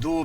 2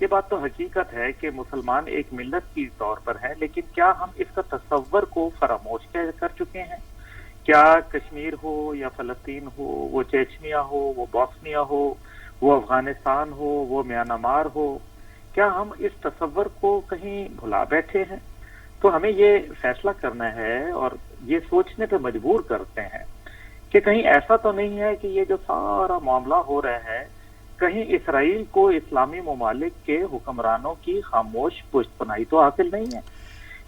یہ بات تو حقیقت ہے کہ مسلمان ایک ملت کی طور پر ہے، لیکن کیا ہم اس کا تصور کو فراموش کر چکے ہیں؟ کیا کشمیر ہو یا فلسطین ہو، وہ چیچنیا ہو، وہ بوسنیا ہو، وہ افغانستان ہو، وہ میانمار ہو، کیا ہم اس تصور کو کہیں بھلا بیٹھے ہیں؟ تو ہمیں یہ فیصلہ کرنا ہے اور یہ سوچنے پہ مجبور کرتے ہیں کہ کہیں ایسا تو نہیں ہے کہ یہ جو سارا معاملہ ہو رہا ہے، کہیں اسرائیل کو اسلامی ممالک کے حکمرانوں کی خاموش پشت پناہی تو حاصل نہیں ہے،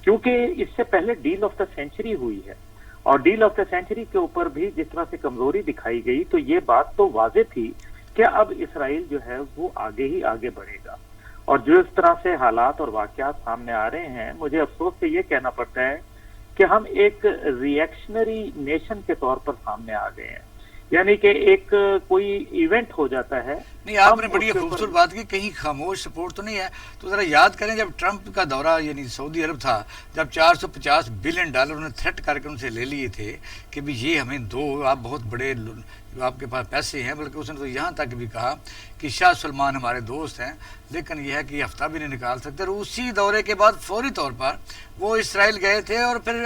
کیونکہ اس سے پہلے ڈیل آف دا سینچری ہوئی ہے، اور ڈیل آف دا سینچری کے اوپر بھی جس طرح سے کمزوری دکھائی گئی تو یہ بات تو واضح تھی کہ اب اسرائیل جو ہے وہ آگے ہی آگے بڑھے گا، اور جو اس طرح سے حالات اور واقعات سامنے آ رہے ہیں، مجھے افسوس سے یہ کہنا پڑتا ہے کہ ہم ایک ریئیکشنری نیشن کے طور پر سامنے آ گئے ہیں، یعنی کہ ایک کوئی ایونٹ ہو جاتا ہے۔ نہیں، آپ نے بڑی خوبصورت بات کی، کہیں خاموش سپورٹ تو نہیں ہے۔ تو ذرا یاد کریں جب ٹرمپ کا دورہ یعنی سعودی عرب تھا، جب $450 بلین انہوں نے تھریٹ کر کے ان سے لے لیے تھے کہ بھی یہ ہمیں دو، آپ بہت بڑے، آپ کے پاس پیسے ہیں، بلکہ اس نے تو یہاں تک بھی کہا کہ شاہ سلمان ہمارے دوست ہیں، لیکن یہ ہے کہ یہ ہفتہ بھی نہیں نکال سکتے۔ اور اسی دورے کے بعد فوری طور پر وہ اسرائیل گئے تھے اور پھر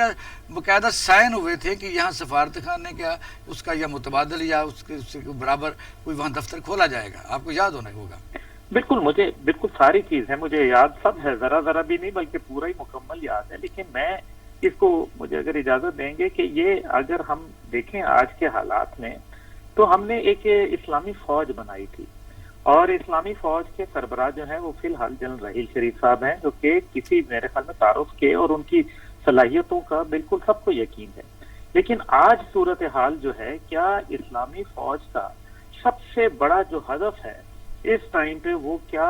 باقاعدہ سائن ہوئے تھے کہ یہاں سفارت خانے کا اس کا یا متبادل یا اس کے برابر کوئی وہاں دفتر کھولا جائے گا، آپ کو یاد ہونا ہوگا۔ بالکل، مجھے بالکل ساری چیز ہے، مجھے یاد سب ہے، ذرا بھی نہیں بلکہ پورا ہی مکمل یاد ہے، لیکن میں اس کو، مجھے اگر اجازت دیں گے کہ یہ اگر ہم دیکھیں آج کے حالات میں، تو ہم نے ایک اسلامی فوج بنائی تھی، اور اسلامی فوج کے سربراہ جو ہیں وہ فی الحال جنرل رحیل شریف صاحب ہیں، جو کہ کسی میرے خیال میں تعارف کے اور ان کی صلاحیتوں کا بالکل سب کو یقین ہے، لیکن آج صورتحال جو ہے، کیا اسلامی فوج کا سب سے بڑا جو ہدف ہے اس ٹائم پہ وہ کیا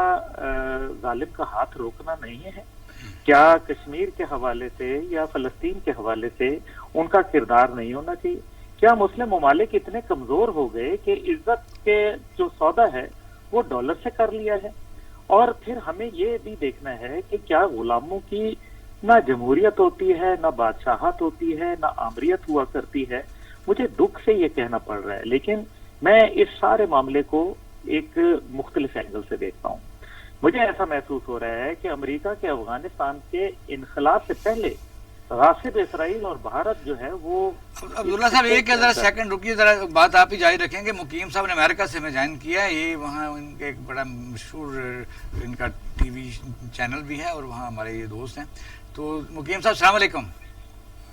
ظالم کا ہاتھ روکنا نہیں ہے؟ کیا کشمیر کے حوالے سے یا فلسطین کے حوالے سے ان کا کردار نہیں ہونا چاہیے؟ کیا مسلم ممالک اتنے کمزور ہو گئے کہ عزت کے جو سودا ہے وہ ڈالر سے کر لیا ہے؟ اور پھر ہمیں یہ بھی دیکھنا ہے کہ کیا غلاموں کی نہ جمہوریت ہوتی ہے، نہ بادشاہت ہوتی ہے، نہ آمریت ہوا کرتی ہے۔ مجھے دکھ سے یہ کہنا پڑ رہا ہے، لیکن میں اس سارے معاملے کو ایک مختلف اینگل سے دیکھتا ہوں۔ مجھے ایسا محسوس ہو رہا ہے کہ امریکہ کے افغانستان کے انخلا سے پہلے غاصب اسرائیل اور بھارت جو ہے وہ، عبداللہ صاحب ایک ذرا سیکنڈ رکیے، ذرا بات آپ ہی جاری رکھیں گے۔ مقیم صاحب نے امریکہ سے ہمیں جوائن کیا ہے، یہ وہاں ان کے ایک بڑا مشہور ان کا ٹی وی چینل بھی ہے اور وہاں ہمارے یہ دوست ہیں۔ تو مقیم صاحب السلام علیکم۔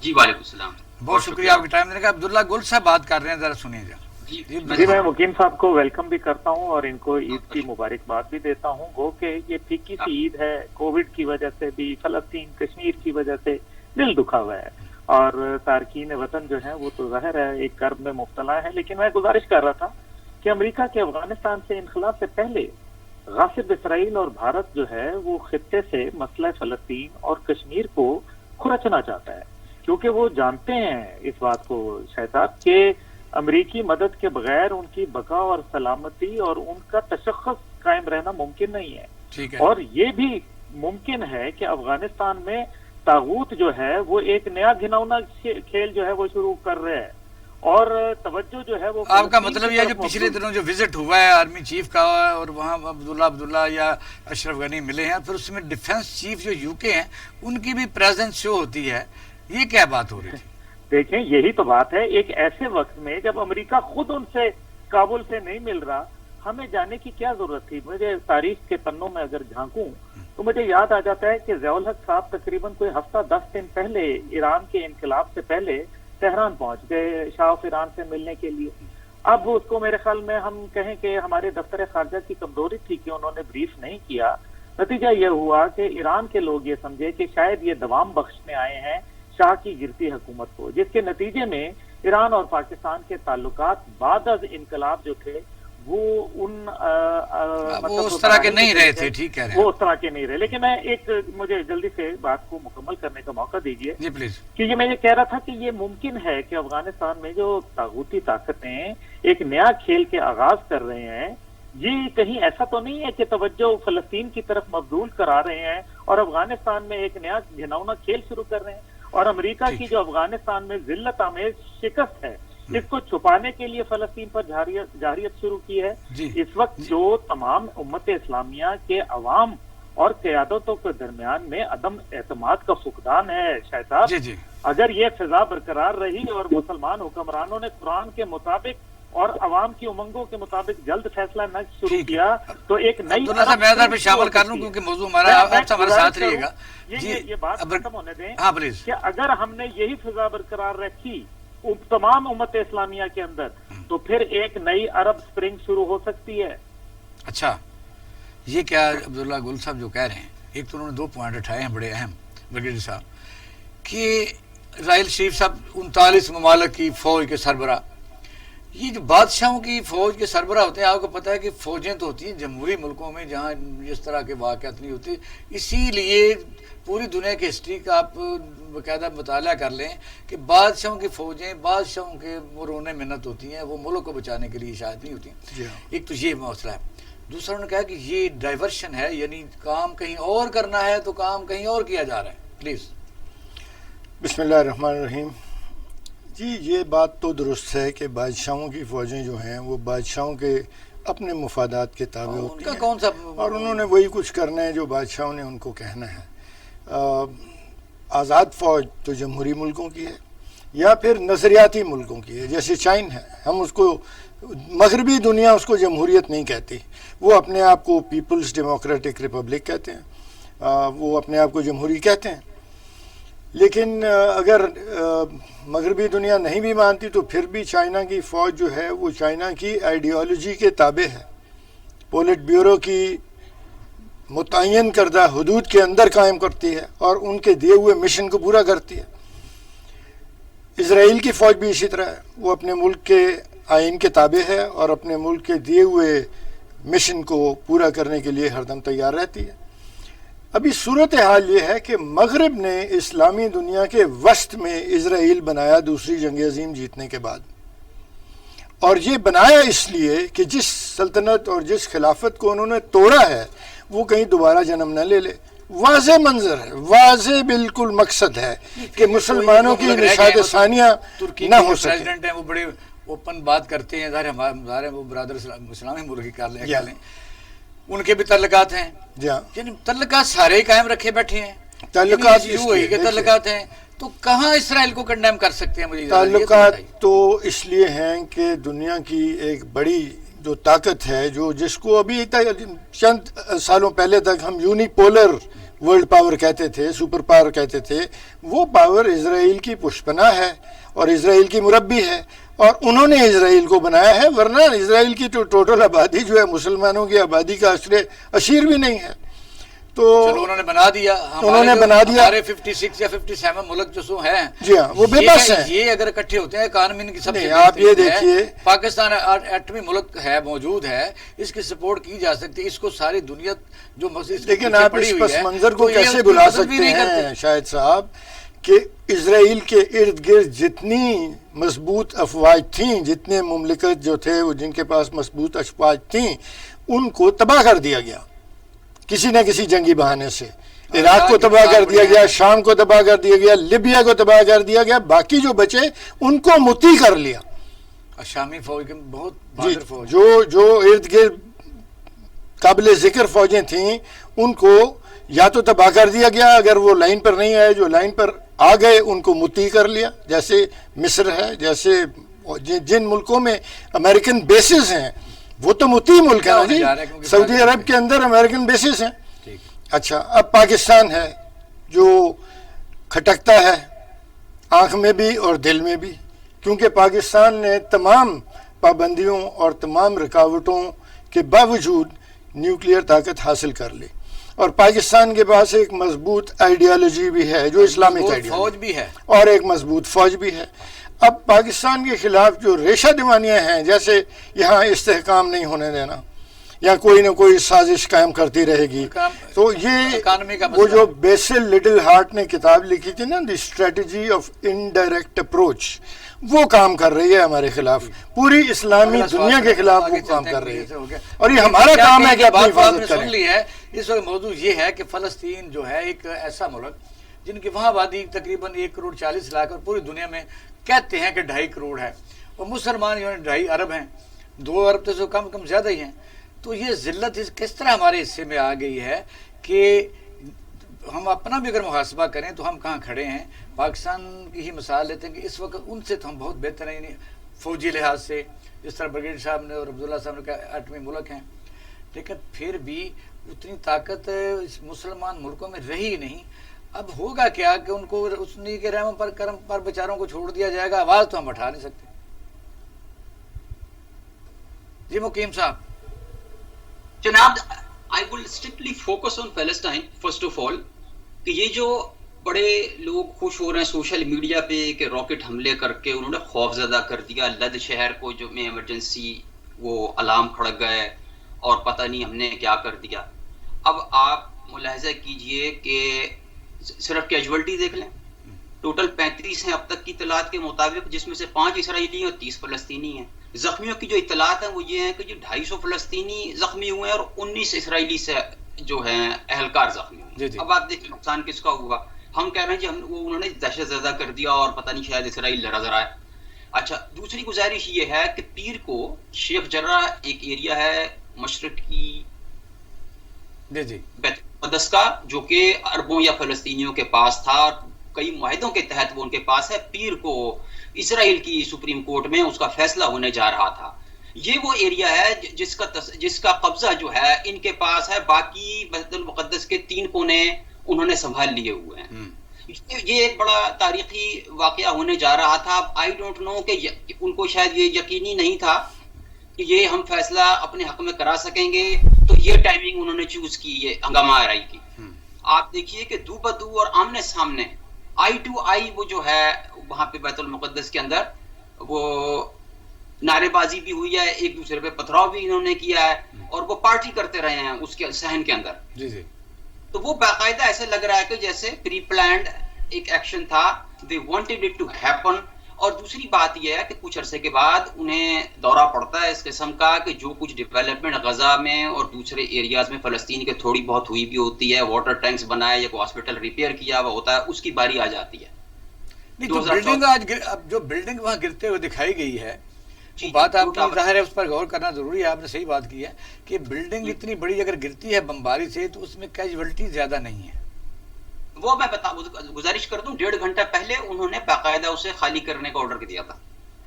جی وعلیکم السلام، بہت شکریہ آپ کے ٹائم دینے کا۔ عبداللہ گل صاحب بات کر رہے ہیں، ذرا سنیے جا۔ جی میں مقیم صاحب کو ویلکم بھی کرتا ہوں اور ان کو عید کی مبارکباد بھی دیتا ہوں۔ گو کہ یہ پھیکی سی عید ہے، کووڈ کی وجہ سے بھی، فلسطین کشمیر کی وجہ سے دل دکھا ہوا ہے، اور تارکین وطن جو ہیں وہ تو ظاہر ہے ایک کرب میں مبتلا ہے، لیکن میں گزارش کر رہا تھا کہ امریکہ کے افغانستان سے انخلا سے پہلے غاصب اسرائیل اور بھارت جو ہے وہ خطے سے مسئلہ فلسطین اور کشمیر کو کھرچنا چاہتا ہے، کیونکہ وہ جانتے ہیں اس بات کو شاہد صاحب کہ امریکی مدد کے بغیر ان کی بقا اور سلامتی اور ان کا تشخص قائم رہنا ممکن نہیں ہے۔ اور یہ بھی ممکن ہے کہ افغانستان میں طاغوت جو ہے وہ ایک نیا گھناؤنا کھیل جو ہے وہ شروع کر رہے ہیں، اور توجہ جو ہے وہ، آپ کا مطلب یہ جو پچھلے دنوں جو وزٹ ہوا ہے آرمی چیف کا اور وہاں عبداللہ یا اشرف غنی ملے ہیں، پھر اس میں ڈیفنس چیف جو یو کے ہیں ان کی بھی پریزنس شو ہوتی ہے، یہ کیا بات ہو رہی تھی؟ دیکھیں یہی تو بات ہے، ایک ایسے وقت میں جب امریکہ خود ان سے کابل سے نہیں مل رہا، ہمیں جانے کی کیا ضرورت تھی؟ مجھے تاریخ کے پنوں میں اگر جھانکوں تو مجھے یاد آ جاتا ہے کہ ضیاء الحق صاحب تقریباً کوئی ہفتہ 10 دن پہلے ایران کے انقلاب سے پہلے تہران پہنچ گئے شاہ آف ایران سے ملنے کے لیے۔ اب اس کو میرے خیال میں ہم کہیں کہ ہمارے دفتر خارجہ کی کمزوری تھی کہ انہوں نے بریف نہیں کیا، نتیجہ یہ ہوا کہ ایران کے لوگ یہ سمجھے کہ شاید یہ دوام بخشنے آئے ہیں شاہ کی گرتی حکومت کو، جس کے نتیجے میں ایران اور پاکستان کے تعلقات بعد از انقلاب جو تھے وہ اس طرح کے نہیں رہے تھے، ٹھیک کہہ رہے ہیں، وہ اس طرح کے نہیں رہے۔ لیکن میں ایک، مجھے جلدی سے بات کو مکمل کرنے کا موقع دیجیے جی پلیز، کہ یہ میں یہ کہہ رہا تھا کہ یہ ممکن ہے کہ افغانستان میں جو طاغوتی طاقتیں ایک نیا کھیل کے آغاز کر رہے ہیں، یہ کہیں ایسا تو نہیں ہے کہ توجہ فلسطین کی طرف مبذول کرا رہے ہیں اور افغانستان میں ایک نیا گھناؤنا کھیل شروع کر رہے ہیں، اور امریکہ کی جو افغانستان میں ذلت آمیز شکست ہے اس کو چھپانے کے لیے فلسطین پر جارحیت شروع کی ہے. اس وقت جو تمام امت اسلامیہ کے عوام اور قیادتوں کے درمیان میں عدم اعتماد کا فقدان ہے شاہد صاحب. اگر یہ فضا برقرار رہی اور مسلمان حکمرانوں نے قرآن کے مطابق اور عوام کی امنگوں کے مطابق جلد فیصلہ نہ شروع کیا تو ایک نئی میں شامل کر لوں کیونکہ موضوع ہمارا ہمارے ساتھ رہے گا. یہ بات ختم ہونے دیں کہ اگر ہم نے یہی فضا برقرار رکھی تمام امت اسلامیہ کے اندر تو پھر ایک نئی عرب سپرنگ شروع ہو سکتی ہے. اچھا یہ کیا عبداللہ گل صاحب جو کہہ رہے ہیں، ایک تو انہوں نے 2 پوائنٹ اٹھائے ہیں بڑے اہم بریگیڈیئر صاحب کہ راحیل شریف صاحب 39 ممالک کی فوج کے سربراہ. یہ جو بادشاہوں کی فوج کے سربراہ ہوتے ہیں، آپ کو پتہ ہے کہ فوجیں تو ہوتی ہیں جمہوری ملکوں میں جہاں اس طرح کے واقعات نہیں ہوتے. اسی لیے پوری دنیا کی ہسٹری کا آپ باقاعدہ مطالعہ کر لیں کہ بادشاہوں کی فوجیں بادشاہوں کے رونے منت ہوتی ہیں، وہ ملک کو بچانے کے لیے شاید نہیں ہوتی. ایک تو یہ مسئلہ ہے. دوسرا انہوں نے کہا کہ یہ ڈائیورشن ہے، یعنی کام کہیں اور کرنا ہے تو کام کہیں اور کیا جا رہا ہے. پلیز. بسم اللہ الرحمن الرحیم. جی یہ بات تو درست ہے کہ بادشاہوں کی فوجیں جو ہیں وہ بادشاہوں کے اپنے مفادات کے تابع ہوتی ہیں کون سا اور انہوں نے وہی کچھ کرنا ہے جو بادشاہوں نے ان کو کہنا ہے. آزاد فوج تو جمہوری ملکوں کی ہے یا پھر نظریاتی ملکوں کی ہے، جیسے چین ہے. ہم اس کو مغربی دنیا اس کو جمہوریت نہیں کہتی، وہ اپنے آپ کو پیپلز ڈیموکریٹک ریپبلک کہتے ہیں، وہ اپنے آپ کو جمہوری کہتے ہیں. لیکن اگر مغربی دنیا نہیں بھی مانتی تو پھر بھی چائنا کی فوج جو ہے وہ چائنا کی آئیڈیالوجی کے تابع ہے، پولٹ بیورو کی متعین کردہ حدود کے اندر قائم کرتی ہے اور ان کے دیے ہوئے مشن کو پورا کرتی ہے. اسرائیل کی فوج بھی اسی طرح ہے، وہ اپنے ملک کے آئین کے تابع ہے اور اپنے ملک کے دیے ہوئے مشن کو پورا کرنے کے لیے ہر دم تیار رہتی ہے. ابھی صورتحال یہ ہے کہ مغرب نے اسلامی دنیا کے وسط میں اسرائیل بنایا دوسری جنگ عظیم جیتنے کے بعد، اور یہ بنایا اس لیے کہ جس سلطنت اور جس خلافت کو انہوں نے توڑا ہے وہ کہیں دوبارہ جنم نہ لے لے. واضح منظر ہے، واضح بالکل مقصد ہے کہ مسلمانوں کی نشاط ثانیہ نہ ہو سکے. وہ بڑے اوپن بات کرتے ہیں، ظاہر وہ برادر اسلامی ملک کی کر لیں، ان کے بھی تعلقات ہیں. یعنی تعلقات سارے ہی قائم رکھے بیٹھے ہیں، تعلقات ہیں، تو کہاں اسرائیل کو کنڈیم کر سکتے ہیں؟ مجھے تعلقات تو اس لیے ہیں کہ دنیا کی ایک بڑی جو طاقت ہے جس کو ابھی چند سالوں پہلے تک ہم یونی پولر ورلڈ پاور کہتے تھے، سپر پاور کہتے تھے، وہ پاور اسرائیل کی پشپنا ہے اور اسرائیل کی مربی ہے اور انہوں نے اسرائیل کو بنایا ہے. ورنہ اسرائیل کی تو ٹوٹل آبادی جو ہے مسلمانوں کی آبادی کا اشیر بھی نہیں ہے. تو انہوں نے بنا دیا، ہمارے 56 یا 57 ملک جو ہیں، جی ہاں وہ بے بس ہیں. یہ اگر اکٹھے ہوتے ہیں اکانومی کی سب سے آپ یہ دیکھیے پاکستان ایٹمی ملک ہے، موجود ہے، اس کی سپورٹ کی جا سکتی ہے. اس کو ساری دنیا جو لیکن آپ اس پس منظر کو کیسے بلا سکتے ہیں شاہد صاحب کہ اسرائیل کے ارد گرد جتنی مضبوط افواج تھیں، جتنے مملکت جو تھے جن کے پاس مضبوط افواج تھیں، ان کو تباہ کر دیا گیا کسی نہ کسی جنگی بہانے سے. عراق کو تباہ کر دیا گیا، شام کو تباہ کر دیا گیا، لیبیا کو تباہ کر دیا گیا، باقی جو بچے ان کو مطیع کر لیا. شامی فوج کے بہت بہادر فوج جو ارد گرد قابل ذکر فوجیں تھیں ان کو یا تو تباہ کر دیا گیا، اگر وہ لائن پر نہیں آئے، جو لائن پر آ گئے ان کو مطیع کر لیا، جیسے مصر ہے، جیسے جن ملکوں میں امریکن بیسز ہیں وہ تو مطیع ملک ہے نا جی. سعودی عرب کے اندر امریکن بیسز ہیں. اچھا اب پاکستان ہے جو کھٹکتا ہے آنکھ میں بھی اور دل میں بھی، کیونکہ پاکستان نے تمام پابندیوں اور تمام رکاوٹوں کے باوجود نیوکلیئر طاقت حاصل کر لی، اور پاکستان کے پاس ایک مضبوط آئیڈیالوجی بھی ہے جو اسلامک فوج بھی ہے اور ایک مضبوط فوج بھی ہے. اب پاکستان کے خلاف جو ریشہ دیوانیاں ہیں، جیسے یہاں استحکام نہیں ہونے دینا یا کوئی نہ کوئی سازش قائم کرتی رہے گی، تو یہ وہ جو بیسل لٹل ہارٹ نے کتاب لکھی تھی نا، the strategy of indirect approach, وہ کام کر رہی ہے ہمارے خلاف، پوری اسلامی دنیا کے خلاف وہ کام کر رہی ہے، اور یہ ہمارا کام ہے کہ اپنی حفاظت کریں. اس وقت موضوع یہ ہے کہ فلسطین جو ہے ایک ایسا ملک جن کی وہاں آبادی تقریباً 1.40 کروڑ اور پوری دنیا میں کہتے ہیں کہ 2.5 کروڑ ہے، اور مسلمان جو ہیں 2.5 ارب ہیں، 2 ارب تو کم زیادہ ہی ہیں. تو یہ ذلت کس طرح ہمارے حصے میں آ گئی ہے کہ ہم اپنا بھی اگر محاسبہ کریں تو ہم کہاں کھڑے ہیں. پاکستان کی ہی مثال لیتے ہیں کہ اس وقت ان سے تو ہم بہت بہتر ہیں، یعنی فوجی لحاظ سے جس طرح بریگیڈ صاحب نے اور عبداللہ صاحب نے کہا 8ویں ملک ہیں، لیکن پھر بھی اتنی طاقت اس مسلمان ملکوں میں رہی نہیں. اب ہوگا کیا کہ ان کو اسنی کے رحم پر کرم پر بیچاروں کو چھوڑ دیا جائے گا؟ آواز تو ہم اٹھا نہیں سکتے. جی مقیم صاحب. جناب I will strictly focus on Palestine first of all کہ یہ جو بڑے لوگ خوش ہو رہے ہیں سوشل میڈیا پہ کہ راکٹ حملے کر کے انہوں نے خوف زدہ کر دیا لد شہر کو جو میں ایمرجنسی وہ الارم کھڑک گئے اور پتہ نہیں ہم نے کیا کر دیا. اب آپ ملاحظہ کیجئے کہ صرف کیجولٹی دیکھ لیں، ٹوٹل 35 ہیں اب تک کی اطلاعات کے مطابق، جس میں سے 5 اسرائیلی اور 30 فلسطینی ہیں. زخمیوں کی جو اطلاعات ہیں وہ یہ ہیں کہ جو 250 فلسطینی زخمی ہوئے ہیں اور 19 اسرائیلی سے جو ہیں اہلکار زخمی ہوئے. اب آپ دیکھیں نقصان کس کا ہوا. ہم کہہ رہے ہیں جی انہوں نے دہشت زدہ کر دیا اور پتہ نہیں شاید اسرائیل لڑا ذرا ہے. اچھا دوسری گزارش یہ ہے کہ پیر کو شیخ جرہ ایک ایریا ہے مشرق کی بیت المقدس کا جو کہ عربوں یا فلسطینیوں کے پاس تھا، کئی معاہدوں کے تحت وہ ان کے پاس ہے. پیر کو اسرائیل کی سپریم کورٹ میں اس کا فیصلہ ہونے جا رہا تھا. یہ وہ ایریا ہے جس کا قبضہ جو ہے ان کے پاس ہے، باقی بیت المقدس کے 3 کونے انہوں نے سنبھال لیے ہوئے ہیں. یہ ایک بڑا تاریخی واقعہ ہونے جا رہا تھا. آئی ڈونٹ نو کہ ان کو شاید یہ یقینی نہیں تھا کہ یہ ہم فیصلہ اپنے حق میں کرا سکیں گے، تو یہ ٹائمنگ انہوں نے چوز کی یہ ہنگامہ آرائی کی. آپ دیکھیے کہ دو بدو اور آمنے سامنے آئی ٹو آئی وہ جو ہے وہاں پہ بیت المقدس کے اندر وہ نعرے بازی بھی ہوئی ہے، ایک دوسرے پہ پتھراؤ بھی انہوں نے کیا ہے اور وہ پارٹی کرتے رہے ہیں اس کے صحن کے اندر. تو وہ باقاعدہ ایسے لگ رہا ہے کہ جیسے پری پلانڈ ایک ایکشن تھا. they wanted it to happen. اور دوسری بات یہ ہے کہ کچھ عرصے کے بعد انہیں دورہ پڑتا ہے اس قسم کا کہ جو کچھ ڈیولپمنٹ غزہ میں اور دوسرے ایریاز میں فلسطین کے تھوڑی بہت ہوئی بھی ہوتی ہے، واٹر ٹینکس بنائے یا کوئی ہاسپٹل ریپیئر کیا ہوا ہوتا ہے، اس کی باری آ جاتی ہے. جو بلڈنگ وہاں گرتے ہوئے دکھائی گئی ہے، بات آپ کی ظاہر ہے اس پر غور کرنا ضروری ہے. آپ نے صحیح بات کی ہے کہ بلڈنگ اتنی بڑی اگر گرتی ہے بمباری سے تو اس میں کیجولٹی زیادہ نہیں ہے. وہ میں گزارش کر دوں 1.5 گھنٹہ پہلے انہوں نے باقاعدہ اسے خالی کرنے کا آرڈر دیا تھا،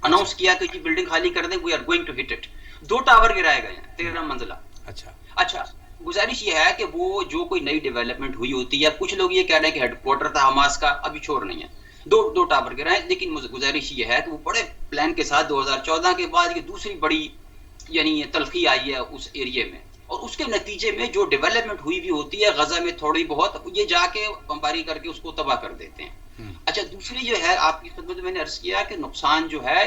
اناؤنس کیا کہ یہ بلڈنگ خالی کر دیں، we are going to hit it. 2 tower گرائے گئے ہیں 13 منزلہ. اچھا گزارش یہ ہے کہ وہ جو کوئی نئی ڈیولپمنٹ ہوئی ہوتی ہے، کچھ لوگ یہ کہہ رہے ہیں کہ ہیڈ کوارٹر تھا حماس کا، ابھی چھوڑ نہیں ہے. 2 ٹاور گرائے، لیکن گزارش یہ ہے کہ وہ بڑے پلان کے ساتھ 2014 کے بعد یہ دوسری بڑی یعنی تلخی آئی ہے اس ایریے میں، اور اس کے نتیجے میں جو ڈیولپمنٹ ہوئی بھی ہوتی ہے غزہ میں تھوڑی بہت، یہ جا کے بمباری کر کے اس کو تباہ کر دیتے ہیں. اچھا دوسری جو ہے آپ کی خدمت میں نے عرض کیا کہ نقصان جو ہے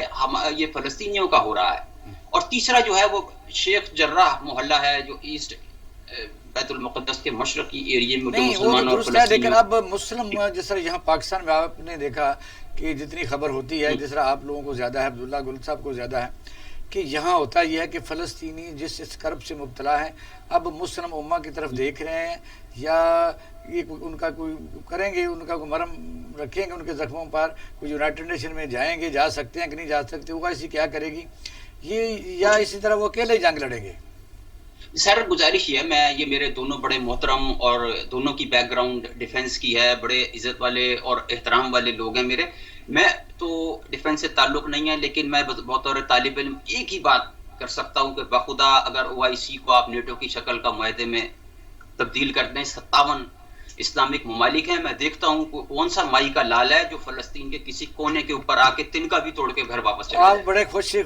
یہ فلسطینیوں کا ہو رہا ہے. اور تیسرا جو ہے وہ شیخ جرہ محلہ ہے جو ایسٹ بیت المقدس کے مشرقی ایریے میں جو مسلمان اور فلسطینی. لیکن اب مسلم جس طرح یہاں پاکستان میں آپ نے دیکھا کہ جتنی خبر ہوتی ہے، جس طرح آپ لوگوں کو زیادہ ہے، عبداللہ گل صاحب کو زیادہ ہے، کہ یہاں ہوتا یہ ہے کہ فلسطینی جس اس کرب سے مبتلا ہے اب مسلم امہ کی طرف دیکھ رہے ہیں، یا یہ ان کا کوئی کریں گے، ان کا کوئی مرم رکھیں گے ان کے زخموں پر، کوئی یونائٹڈ نیشن میں جائیں گے، جا سکتے ہیں کہ نہیں جا سکتے، وہ ایسی کیا کرے گی یہ، یا اسی طرح وہ اکیلے جنگ لڑیں گے. سر گزارش یہ ہے، یہ میرے دونوں بڑے محترم اور دونوں کی بیک گراؤنڈ ڈیفنس کی ہے، بڑے عزت والے اور احترام والے لوگ ہیں میرے. میں تو ڈیفنس سے تعلق نہیں ہے، لیکن میں بطور طالب علم ایک ہی بات کر سکتا ہوں کہ بخدا اگر OIC کو آپ نیٹو کی شکل کا معاہدے میں تبدیل کر دیں، 57 اسلامک ممالک ہیں، میں دیکھتا ہوں کون سا مائی کا لال ہے جو فلسطین کے کسی کونے کے اوپر آ کے تنکا بھی توڑ کے گھر واپس چلے. آپ بڑے خوش،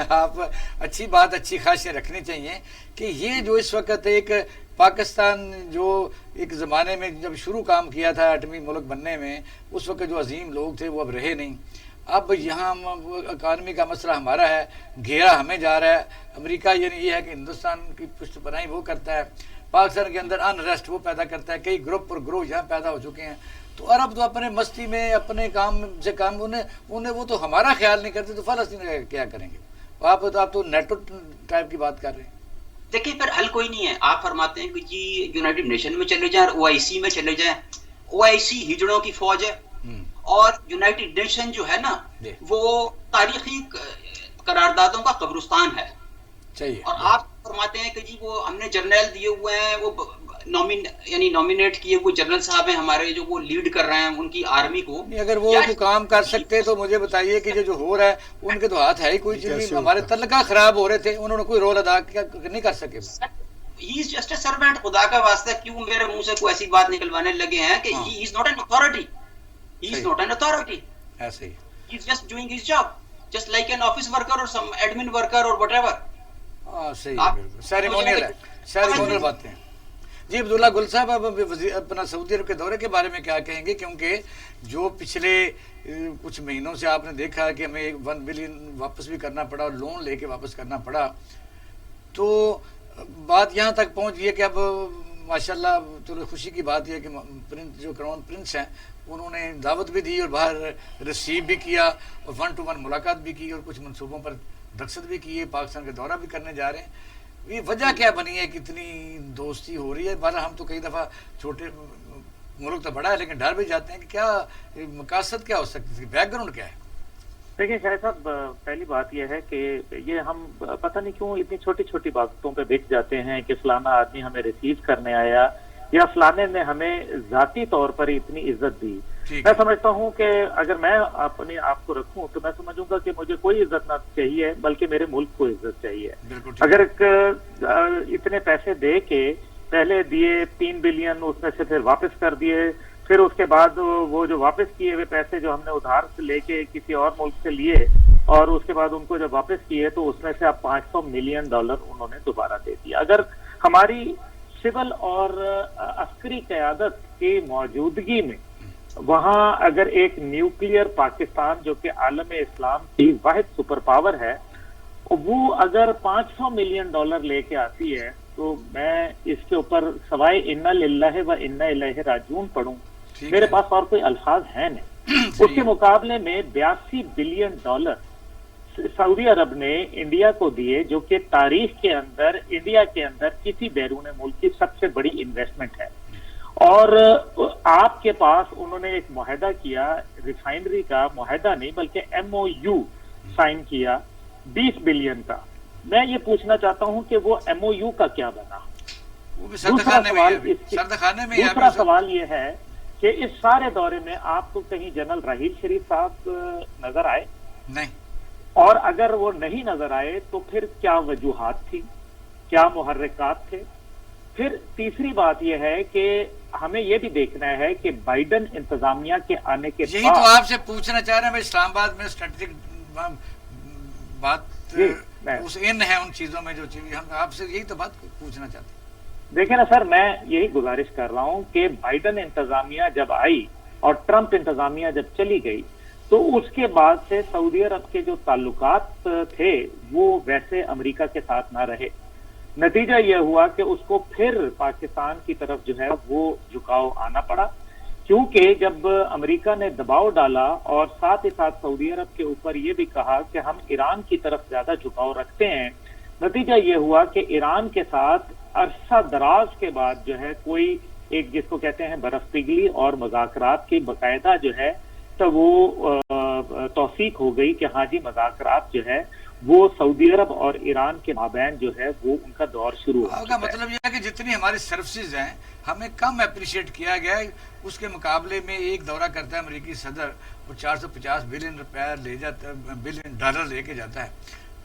آپ اچھی بات، اچھی خاصیت رکھنی چاہیے کہ یہ جو اس وقت ایک پاکستان جو ایک زمانے میں جب شروع کام کیا تھا 8ویں ملک بننے میں، اس وقت جو عظیم لوگ تھے وہ اب رہے نہیں. اب یہاں اکانومی کا مسئلہ ہمارا ہے، گھیرا ہمیں جا رہا ہے. امریکہ یعنی یہ ہے کہ ہندوستان کی پشت پناہی وہ کرتا ہے، پاکستان کے اندر انریسٹ وہ پیدا کرتا ہے، کئی گروپ اور گروہ یہاں پیدا ہو چکے ہیں. تو عرب تو اپنے مستی میں اپنے کام سے کام انہیں وہ تو ہمارا خیال نہیں کرتے، تو فلسطین کیا کریں گے؟ آپ تو نیٹو ٹائپ کی بات کر رہے ہیں. دیکھیں پھر حل کوئی نہیں ہے. آپ فرماتے ہیں کہ جی یونائٹڈ نیشن میں چلے جائیں، OIC میں چلے جائیں. OIC ہجڑوں کی فوج ہے، اور یونائٹڈ نیشن جو ہے نا وہ تاریخی قراردادوں کا قبرستان ہے. چاہیے. اور آپ فرماتے ہیں کہ جی وہ ہم نے جرنیل دیے ہوئے ہیں, وہ یعنی نامینیٹ کیے ہوئے جنرل صاحب ہیں ہمارے جو وہ لیڈ کر رہے ہیں ان کی آرمی کو. اگر وہ کام کر سکتے تو مجھے بتائیے کہ جو ہو رہا ہے ان کے تو ہاتھ ہے ہی کوئی چیز. ہمارے تعلقات خراب ہو رہے تھے, انہوں نے کوئی رول ادا نہیں کر سکے. ہی از جسٹ اے سرونٹ. خدا کا واسطہ کیوں میرے منہ سے کوئی ایسی بات نکلوانے لگے ہیں کہ he is not an authority. He is not an authority. ایسے ہی he is just doing his job, just like an office worker or some admin worker or whatever ایور. صحیح ہے, بالکل سیریمونیل ہے, سیریمونیل باتیں. جی عبداللہ گل صاحب, اب اپنا سعودی عرب کے دورے کے بارے میں کیا کہیں گے؟ کیونکہ جو پچھلے کچھ مہینوں سے آپ نے دیکھا کہ ہمیں 1 بلین واپس بھی کرنا پڑا اور لون لے کے واپس کرنا پڑا, تو بات یہاں تک پہنچ گئی ہے کہ اب ماشاءاللہ تو خوشی کی بات یہ ہے کہ پرنس جو کراؤن پرنس ہیں انہوں نے دعوت بھی دی اور باہر ریسیو بھی کیا اور 1 to 1 ملاقات بھی کی اور کچھ منصوبوں پر دستخط بھی کیے, پاکستان کا دورہ بھی کرنے جا رہے ہیں. یہ وجہ کیا بنی ہے کہ اتنی دوستی ہو رہی ہے؟ بہرحال ہم تو کئی دفعہ چھوٹے ملک تو بڑا ہے لیکن ڈر بھی جاتے ہیں کہ کیا مقاصد کیا ہو سکتی ہے, بیک گراؤنڈ کیا ہے؟ دیکھیں شاہد صاحب, پہلی بات یہ ہے کہ یہ ہم پتہ نہیں کیوں اتنی چھوٹی چھوٹی باتوں پہ بک جاتے ہیں کہ فلانا آدمی ہمیں ریسیو کرنے آیا یا فلانے نے ہمیں ذاتی طور پر اتنی عزت دی. میں سمجھتا ہوں کہ اگر میں اپنے آپ کو رکھوں تو میں سمجھوں گا کہ مجھے کوئی عزت نہ چاہیے بلکہ میرے ملک کو عزت چاہیے. اگر اتنے پیسے دے کے پہلے دیے 3 بلین, اس میں سے پھر واپس کر دیے, پھر اس کے بعد وہ جو واپس کیے ہوئے پیسے جو ہم نے ادھار سے لے کے کسی اور ملک سے لیے اور اس کے بعد ان کو جب واپس کیے تو اس میں سے اب $500 ملین انہوں نے دوبارہ دے دیا. اگر ہماری سول اور عسکری قیادت کی موجودگی میں وہاں اگر ایک نیوکلیئر پاکستان جو کہ عالم اسلام کی واحد سپر پاور ہے وہ اگر $500 ملین لے کے آتی ہے تو میں اس کے اوپر سوائے انا للہ و انا الیہ راجعون پڑھوں, میرے پاس اور کوئی الفاظ ہیں نہیں. اس کے مقابلے میں $82 بلین سعودی عرب نے انڈیا کو دیے جو کہ تاریخ کے اندر انڈیا کے اندر کسی بیرون ملک کی سب سے بڑی انویسٹمنٹ ہے. اور آپ کے پاس انہوں نے ایک معاہدہ کیا, ریفائنری کا معاہدہ نہیں بلکہ MOU سائن کیا 20 بلین کا. میں یہ پوچھنا چاہتا ہوں کہ وہ MOU کا کیا بنا؟ دوسرا سوال یہ ہے کہ اس سارے دورے میں آپ کو کہیں جنرل راحیل شریف صاحب نظر آئے؟ نہیں. اور اگر وہ نہیں نظر آئے تو پھر کیا وجوہات تھی, کیا محرکات تھے؟ پھر تیسری بات یہ ہے کہ ہمیں یہ بھی دیکھنا ہے کہ بائیڈن انتظامیہ کے آنے کے بعد, یہی تو آپ سے پوچھنا چاہ رہے ہیں, اسلام آباد میں اسٹریٹجک بات اس ان ہے ان چیزوں میں جو چیز ہم آپ سے یہی تو بات پوچھنا چاہتے ہیں. دیکھیں نا سر, میں یہی گزارش کر رہا ہوں کہ بائیڈن انتظامیہ جب آئی اور ٹرمپ انتظامیہ جب چلی گئی تو اس کے بعد سے سعودی عرب کے جو تعلقات تھے وہ ویسے امریکہ کے ساتھ نہ رہے. نتیجہ یہ ہوا کہ اس کو پھر پاکستان کی طرف جو ہے وہ جھکاؤ آنا پڑا, کیونکہ جب امریکہ نے دباؤ ڈالا اور ساتھ ہی ساتھ سعودی عرب کے اوپر یہ بھی کہا کہ ہم ایران کی طرف زیادہ جھکاؤ رکھتے ہیں, نتیجہ یہ ہوا کہ ایران کے ساتھ عرصہ دراز کے بعد جو ہے کوئی ایک جس کو کہتے ہیں برف پگھلی اور مذاکرات کی باقاعدہ جو ہے تو وہ توثیق ہو گئی کہ ہاں جی مذاکرات جو ہے وہ سعودی عرب اور ایران کے مابین جو ہے وہ ان کا دور شروع ہو گیا. مطلب یہ ہے کہ جتنی ہماری سروسز ہیں ہمیں کم اپریشیٹ کیا گیا ہے, اس کے مقابلے میں ایک دورہ کرتا ہے امریکی صدر وہ $450 بلین لے جاتا ہے, بلین ڈالر لے کے جاتا ہے.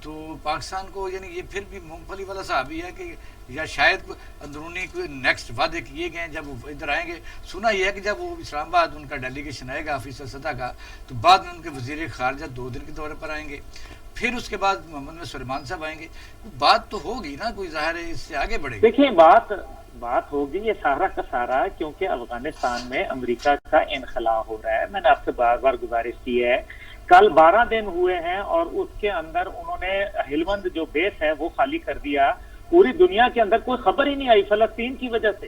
تو پاکستان کو یعنی یہ پھر بھی مونگ پھلی والا صاحب ہی ہے کہ یا شاید اندرونی کوئی نیکسٹ وعدے کیے گئے ہیں جب وہ ادھر آئیں گے. سنا یہ ہے کہ جب وہ اسلام آباد ان کا ڈیلیگیشن آئے گا آفیسر سطح کا تو بعد میں ان کے وزیر خارجہ 2 دن کے دورے پر آئیں گے, پھر اس کے بعد محمد سلیمان صاحب آئیں گے. بات تو ہوگی نا, کوئی ظاہر ہے اس سے آگے بڑھے گی. دیکھیں بات ہوگی یہ سارا کا سارا کیونکہ افغانستان میں امریکہ کا انخلا ہو رہا ہے. میں نے آپ سے بار بار گزارش کی ہے, کل 12 دن ہوئے ہیں اور اس کے اندر انہوں نے ہلمند جو بیس ہے وہ خالی کر دیا. پوری دنیا کے اندر کوئی خبر ہی نہیں آئی فلسطین کی وجہ سے.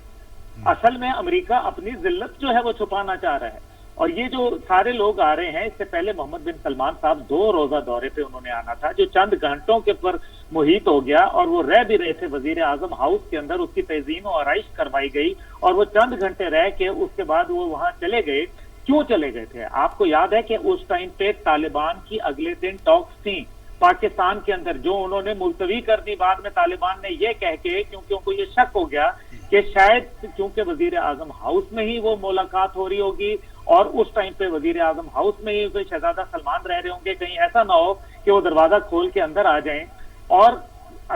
اصل میں امریکہ اپنی ذلت جو ہے وہ چھپانا چاہ رہا ہے. اور یہ جو سارے لوگ آ رہے ہیں, اس سے پہلے محمد بن سلمان صاحب 2 روزہ دورے پہ انہوں نے آنا تھا جو چند گھنٹوں کے پر محیط ہو گیا اور وہ رہ بھی رہے تھے وزیر اعظم ہاؤس کے اندر, اس کی تعظیم و آرائش کروائی گئی اور وہ چند گھنٹے رہ کے اس کے بعد وہ وہاں چلے گئے. کیوں چلے گئے تھے؟ آپ کو یاد ہے کہ اس ٹائم پہ طالبان کی اگلے دن ٹاکس تھیں پاکستان کے اندر جو انہوں نے ملتوی کر دی بعد میں طالبان نے یہ کہہ کے، کیونکہ ان کو یہ شک ہو گیا کہ شاید کیونکہ وزیر اعظم ہاؤس میں ہی وہ ملاقات ہو رہی ہوگی اور اس ٹائم پہ وزیر اعظم ہاؤس میں ہی شہزادہ سلمان رہ رہے ہوں گے، کہیں ایسا نہ ہو کہ وہ دروازہ کھول کے اندر آ جائیں، اور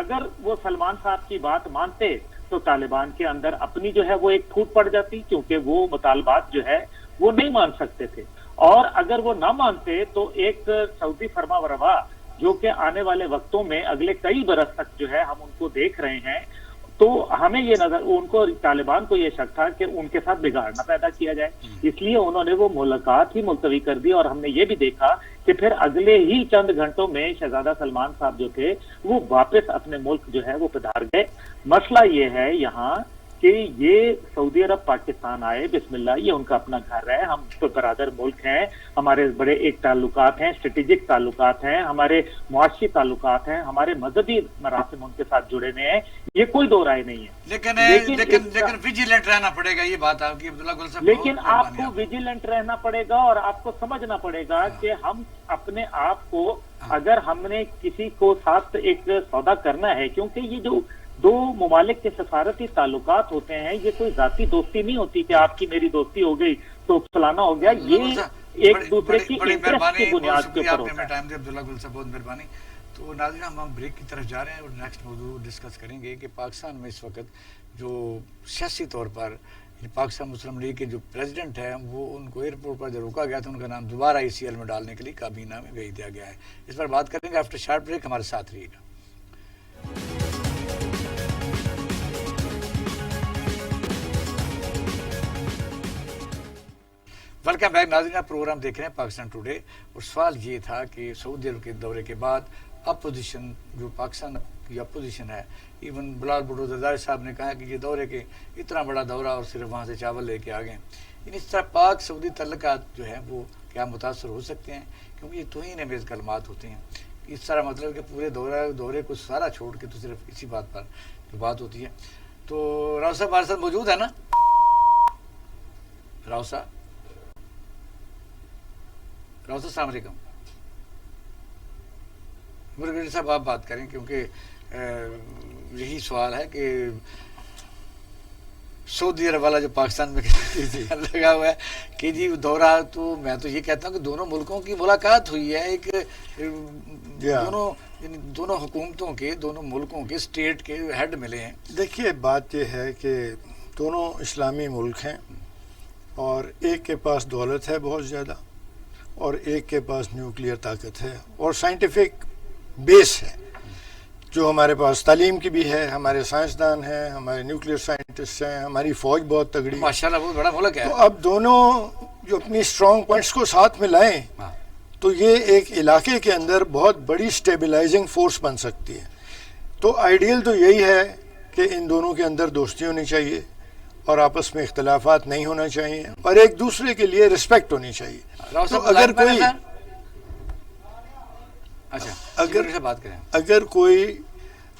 اگر وہ سلمان صاحب کی بات مانتے تو طالبان کے اندر اپنی جو ہے وہ ایک پھوٹ پڑ جاتی، کیونکہ وہ مطالبات جو ہے وہ نہیں مان سکتے تھے، اور اگر وہ نہ مانتے تو ایک سعودی فرما روا جو کہ آنے والے وقتوں میں اگلے کئی برس تک جو ہے ہم ان کو دیکھ رہے ہیں، تو ہمیں یہ نظر، ان کو طالبان کو یہ شک تھا کہ ان کے ساتھ بگاڑنا پیدا کیا جائے، اس لیے انہوں نے وہ ملاقات ہی ملتوی کر دی، اور ہم نے یہ بھی دیکھا کہ پھر اگلے ہی چند گھنٹوں میں شہزادہ سلمان صاحب جو تھے وہ واپس اپنے ملک جو ہے وہ پدھار گئے۔ مسئلہ یہ ہے یہاں کہ یہ سعودی عرب پاکستان آئے، بسم اللہ، یہ ان کا اپنا گھر ہے، ہم تو برادر ملک ہیں، ہمارے بڑے ایک تعلقات ہیں، اسٹریٹجک تعلقات ہیں، ہمارے معاشی تعلقات ہیں، ہمارے مذہبی مراسم ان کے ساتھ جڑے ہوئے ہیں، یہ کوئی دو رائے نہیں ہے۔ لیکن ویجیلنٹ رہنا پڑے گا، یہ بات آپ کی عبداللہ گل صاحب، لیکن آپ کو ویجیلنٹ رہنا پڑے گا اور آپ کو سمجھنا پڑے گا کہ ہم اپنے آپ کو، اگر ہم نے کسی کو ساتھ ایک سودا کرنا ہے، کیونکہ یہ جو دو ممالک کے سفارتی تعلقات ہوتے ہیں یہ کوئی ذاتی دوستی نہیں ہوتی کہ آپ کی میری دوستی ہو گئی تو فلانا ہو گیا، یہ ایک دوسرے کی انٹرسٹ کی بنیاد کے اوپر ہوتا ہے۔ ٹائم دے عبداللہ گل صاحب، بہت مہربانی۔ تو ناظرین ہم بریک کی طرف جا رہے ہیں اور نیکسٹ موضوع ڈسکس کریں گے کہ پاکستان میں اس وقت جو سیاسی طور پر پاکستان مسلم لیگ کے جو پریزیڈنٹ ہیں وہ ان کو ایئرپورٹ پر جو روکا گیا تھا ان کا نام دوبارہ ECL میں ڈالنے کے لیے کابینہ میں بھیج دیا گیا ہے۔ اس پر بات کریں گے آفٹر شارٹ بریک، ہمارے ساتھ رہیے گا۔ ویلکم بیک ناظرین، آپ پروگرام دیکھ رہے ہیں پاکستان ٹوڈے، اور سوال یہ تھا کہ سعودی عرب کے دورے کے بعد اپوزیشن، جو پاکستان کی اپوزیشن ہے، ایون بلال بھٹو زرداری صاحب نے کہا کہ یہ دورے کے اتنا بڑا دورہ اور صرف وہاں سے چاول لے کے آ گئے، اس طرح پاک سعودی تعلقات جو ہیں وہ کیا متاثر ہو سکتے ہیں، کیونکہ یہ توہین امیز کلمات ہوتے ہیں۔ اس طرح مطلب کہ پورے دورے کو سارا چھوڑ کے تو صرف اسی بات پر جو بات ہوتی ہے۔ تو راؤ صاحب ہمارے ساتھ موجود ہے نا؟ راؤ صاحب، السلام علیکم۔ مرغیڑ صاحب آپ بات کریں، کیونکہ یہی سوال ہے کہ سعودی عرب والا جو پاکستان میں لگا ہوا ہے کہ جی دورہ، تو میں تو یہ کہتا ہوں کہ دونوں ملکوں کی ملاقات ہوئی ہے، ایک دونوں حکومتوں کے، دونوں ملکوں کے اسٹیٹ کے ہیڈ ملے ہیں۔ دیکھیے بات یہ ہے کہ دونوں اسلامی ملک ہیں اور ایک کے پاس دولت ہے بہت زیادہ اور ایک کے پاس نیوکلیئر طاقت ہے اور سائنٹیفک بیس ہے، جو ہمارے پاس تعلیم کی بھی ہے، ہمارے سائنسدان ہیں، ہمارے نیوکلیئر سائنٹسٹ ہیں، ہماری فوج بہت تگڑی ہے، ماشاءاللہ بہت بڑا ملک ہے۔ تو اب دونوں جو اپنی اسٹرانگ پوائنٹس کو ساتھ میں لائیں تو یہ ایک علاقے کے اندر بہت بڑی اسٹیبلائزنگ فورس بن سکتی ہے۔ تو آئیڈیل تو یہی ہے کہ ان دونوں کے اندر دوستی ہونی چاہیے اور آپس میں اختلافات نہیں ہونا چاہیے اور ایک دوسرے کے لیے رسپیکٹ ہونی چاہیے۔ تو اگر کوئی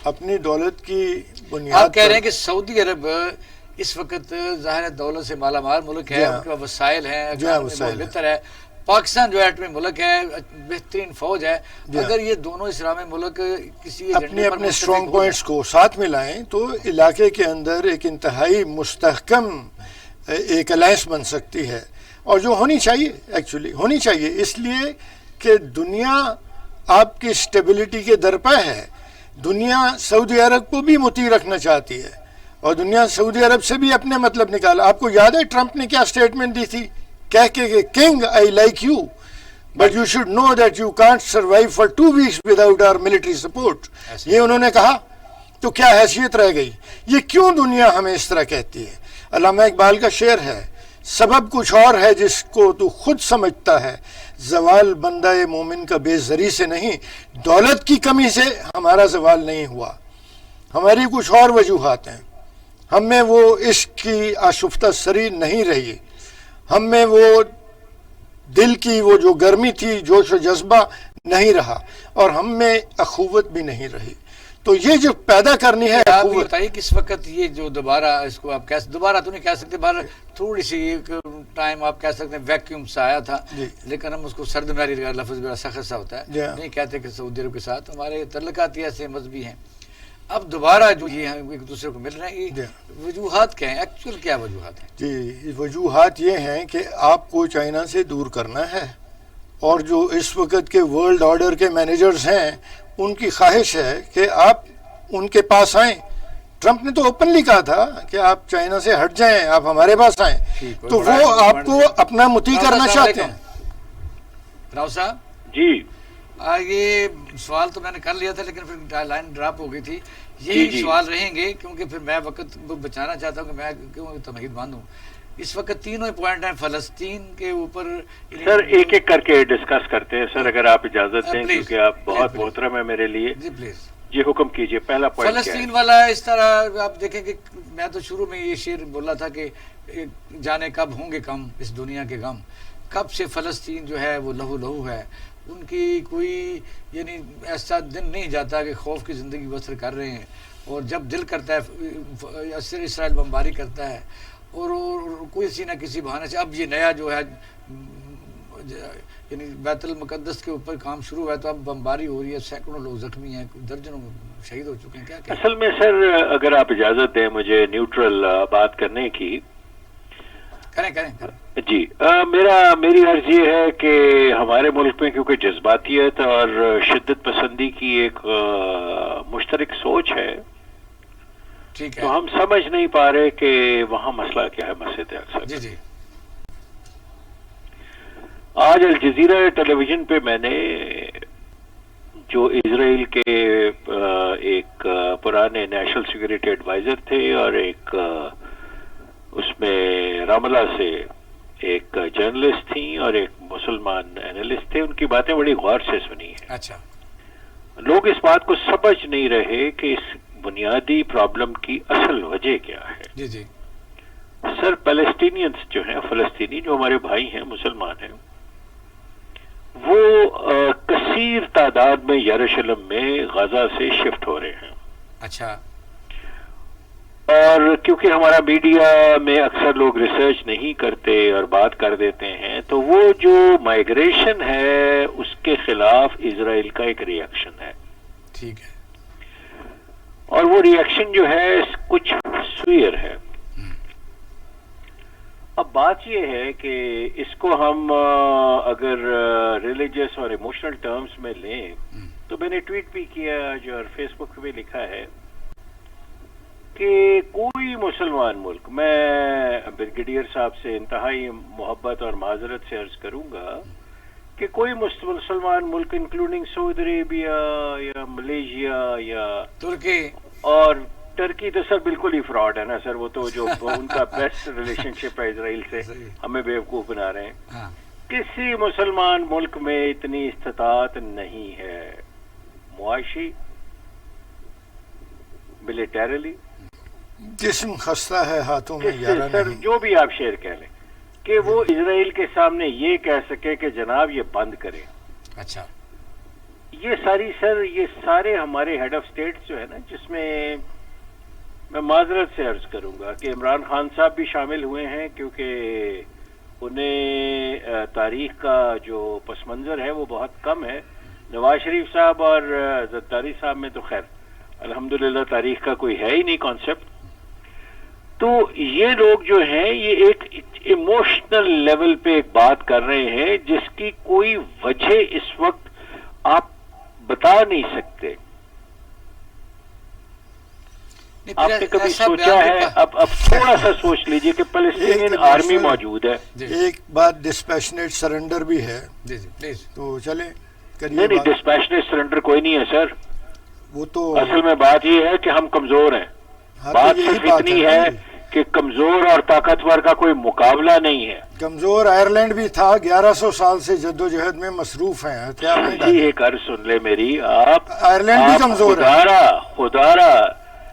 اپنی دولت کی بنیاد، آپ کہہ رہے ہیں کہ سعودی عرب اس وقت ظاہر دولت سے مالا مال ملک ہے، ان کے وسائل ہیں، بہتر ہے، پاکستان جو ایٹمی ملک ہے، بہترین فوج ہے، اگر یہ دونوں اسلامی ملک کسی اپنے اسٹرانگ پوائنٹس کو ساتھ میں لائیں تو علاقے کے اندر ایک انتہائی مستحکم ایک الائنس بن سکتی ہے، اور جو ہونی چاہیے، ایکچولی ہونی چاہیے، اس لیے کہ دنیا آپ کی اسٹیبلٹی کے درپے ہے۔ دنیا سعودی عرب کو بھی مطیع رکھنا چاہتی ہے اور دنیا سعودی عرب سے بھی اپنے مطلب نکالا۔ آپ کو یاد ہے ٹرمپ نے کیا اسٹیٹمنٹ دی تھی، کہہ کہ king I like you but you should know that you can't survive for 2 weeks without our military support, یہ انہوں نے کہا۔ تو کیا حیثیت رہ گئی؟ یہ کیوں دنیا ہمیں اس طرح کہتی ہے؟ علامہ اقبال کا شعر ہے، سبب کچھ اور ہے جس کو تو خود سمجھتا ہے، زوال بندہ مومن کا بے زری سے نہیں، دولت کی کمی سے ہمارا زوال نہیں ہوا، ہماری کچھ اور وجوہات ہیں، ہم میں وہ عشق کی آشفتہ سری نہیں رہی، ہم میں وہ دل کی وہ جو گرمی تھی، جوش و جذبہ نہیں رہا، اور ہم میں اخوت بھی نہیں رہی۔ تو یہ جو پیدا کرنی ہے آپ یہ بتائیے کہ اس وقت یہ جو دوبارہ اس کو آپ دوبارہ تو نہیں کہہ سکتے، باہر تھوڑی سی ایک ٹائم آپ کہہ سکتے ہیں ویکیوم سا آیا تھا، لیکن ہم اس کو سرد میری لفظ بڑا سخت سا ہوتا ہے، نہیں کہتے کہ سعودی عرب کے ساتھ ہمارے تعلقات ایسے مذہبی ہیں، اب دوبارہ جو یہ ایک دوسرے کو مل رہے ہیں، یہ وجوہات کیا ہیں، ایکچوئل کیا وجوہات ہیں؟ جی وجوہات یہ ہیں کہ آپ کو چائنا سے دور کرنا ہے، اور جو اس وقت کے ورلڈ آرڈر کے مینیجرز ہیں ان کی خواہش ہے کہ آپ ان کے پاس آئیں۔ ٹرمپ نے تو اوپنلی کہا تھا کہ آپ چائنا سے ہٹ جائیں، آپ ہمارے پاس آئیں، تو وہ آپ کو اپنا مطیع کرنا چاہتے ہیں۔ راؤ صاحب جی یہ سوال تو میں نے کر لیا تھا، لیکن پھر لائن ڈراپ ہو گئی تھی، یہی سوال رہیں گے کیونکہ پھر میں وقت بچانا چاہتا ہوں کہ میں کیوں تمہید باندھوں۔ اس وقت تینوں پوائنٹ ہیں فلسطین کے اوپر۔ سر ایک ایک کر کے ڈسکس کرتے ہیں سر، اگر آپ اجازت دیں، کیونکہ آپ بہت محترم ہے میرے لیے۔ جی پلیز جی حکم کیجئے، پہلا پوائنٹ فلسطین والا اس طرح آپ دیکھیں کہ میں تو شروع میں یہ شعر بولا تھا کہ جانے کب ہوں گے کم اس دنیا کے غم، کب سے فلسطین جو ہے وہ لہو لہو ہے، ان کی کوئی یعنی ایسا دن نہیں جاتا کہ خوف کی زندگی بسر کر رہے ہیں، اور جب دل کرتا ہے اسرائیل بمباری کرتا ہے، اور کوئی کسی نہ کسی بہانے سے اب یہ نیا جو ہے یعنی بیت المقدس کے اوپر کام شروع ہے، تو اب بمباری ہو رہی ہے، سینکڑوں لوگ زخمی ہیں، درجنوں شہید ہو چکے ہیں۔ کیا اصل میں سر اگر آپ اجازت دیں مجھے نیوٹرل بات کرنے کی۔ کریں جی میری عرض یہ ہے کہ ہمارے ملک میں کیونکہ جذباتیت اور شدت پسندی کی ایک مشترک سوچ ہے، ٹھیک ہے، تو ہم سمجھ نہیں پا رہے کہ وہاں مسئلہ کیا ہے مسجد اقصی۔ جی جی آج الجزیرہ ٹیلی ویژن پہ میں نے جو اسرائیل کے ایک پرانے نیشنل سیکورٹی ایڈوائزر تھے اور ایک اس میں رام اللہ سے ایک جرنلسٹ تھیں اور ایک مسلمان اینالسٹ تھے، ان کی باتیں بڑی غور سے سنی ہیں۔ اچھا، لوگ اس بات کو سمجھ نہیں رہے کہ اس بنیادی پرابلم کی اصل وجہ کیا ہے۔ جی جی سر پیلسٹینینز جو ہیں، فلسطینی جو ہمارے بھائی ہیں، مسلمان ہیں، وہ کثیر تعداد میں یروشلم میں غزہ سے شفٹ ہو رہے ہیں۔ اچھا، اور کیونکہ ہمارا میڈیا میں اکثر لوگ ریسرچ نہیں کرتے اور بات کر دیتے ہیں، تو وہ جو مائیگریشن ہے اس کے خلاف اسرائیل کا ایک ری ایکشن ہے۔ ٹھیک ہے، اور وہ ری ایکشن جو ہے کچھ سوئر ہے۔ اب بات یہ ہے کہ اس کو ہم اگر ریلیجس اور ایموشنل ٹرمز میں لیں تو میں نے ٹویٹ بھی کیا جو اور فیس بک پہ بھی لکھا ہے کہ کوئی مسلمان ملک، میں بریگیڈیئر صاحب سے انتہائی محبت اور معذرت سے عرض کروں گا کہ کوئی مسلمان ملک انکلوڈنگ سعودی عربیہ یا ملیشیا یا ترکی، اور ٹرکی تو سر بالکل ہی فراڈ ہے نا سر، وہ تو جو ان کا بیسٹ ریلیشن شپ ہے اسرائیل سے، ہمیں بیوقوف بنا رہے ہیں۔ کسی مسلمان ملک میں اتنی استطاعت نہیں ہے، معاشی، ملیٹریلی، جسم خستہ ہے ہاتھوں میں یارہ سر نہیں۔ جو بھی آپ شیئر کہہ لیں کہ وہ اسرائیل کے سامنے یہ کہہ سکے کہ جناب یہ بند کریں۔ اچھا، یہ سارے ہمارے ہیڈ آف اسٹیٹ جو ہے نا، جس میں معذرت سے عرض کروں گا کہ عمران خان صاحب بھی شامل ہوئے ہیں، کیونکہ انہیں تاریخ کا جو پس منظر ہے وہ بہت کم ہے۔ نواز شریف صاحب اور زرداری صاحب میں تو خیر الحمدللہ تاریخ کا کوئی ہے ہی نہیں کانسیپٹ۔ تو یہ لوگ جو ہیں یہ ایک ایموشنل لیول پہ ایک بات کر رہے ہیں جس کی کوئی وجہ اس وقت آپ بتا نہیں سکتے۔ آپ نے کبھی سوچا ہے؟ اب تھوڑا سا سوچ لیجئے کہ فلسطینین آرمی موجود ہے، ایک بات ڈسپیشنیٹ سرنڈر بھی ہے، جی جی پلیز، تو چلیں کریے نہیں بات۔ ڈسپیشنیٹ سرنڈر کوئی نہیں ہے سر، وہ تو اصل میں بات یہ ہے کہ ہم کمزور ہیں۔ ہاں، بات تو یہی صرف بات اتنی ہے ہے کہ کمزور اور طاقتور کا کوئی مقابلہ نہیں ہے۔ کمزور آئرلینڈ بھی تھا، 1100 سال سے جدوجہد میں مصروف ہیں، کیا نہیں جی ڈالی؟ ایک عرض سن لے میری، آپ آئرلینڈ بھی کمزور ہے خدارا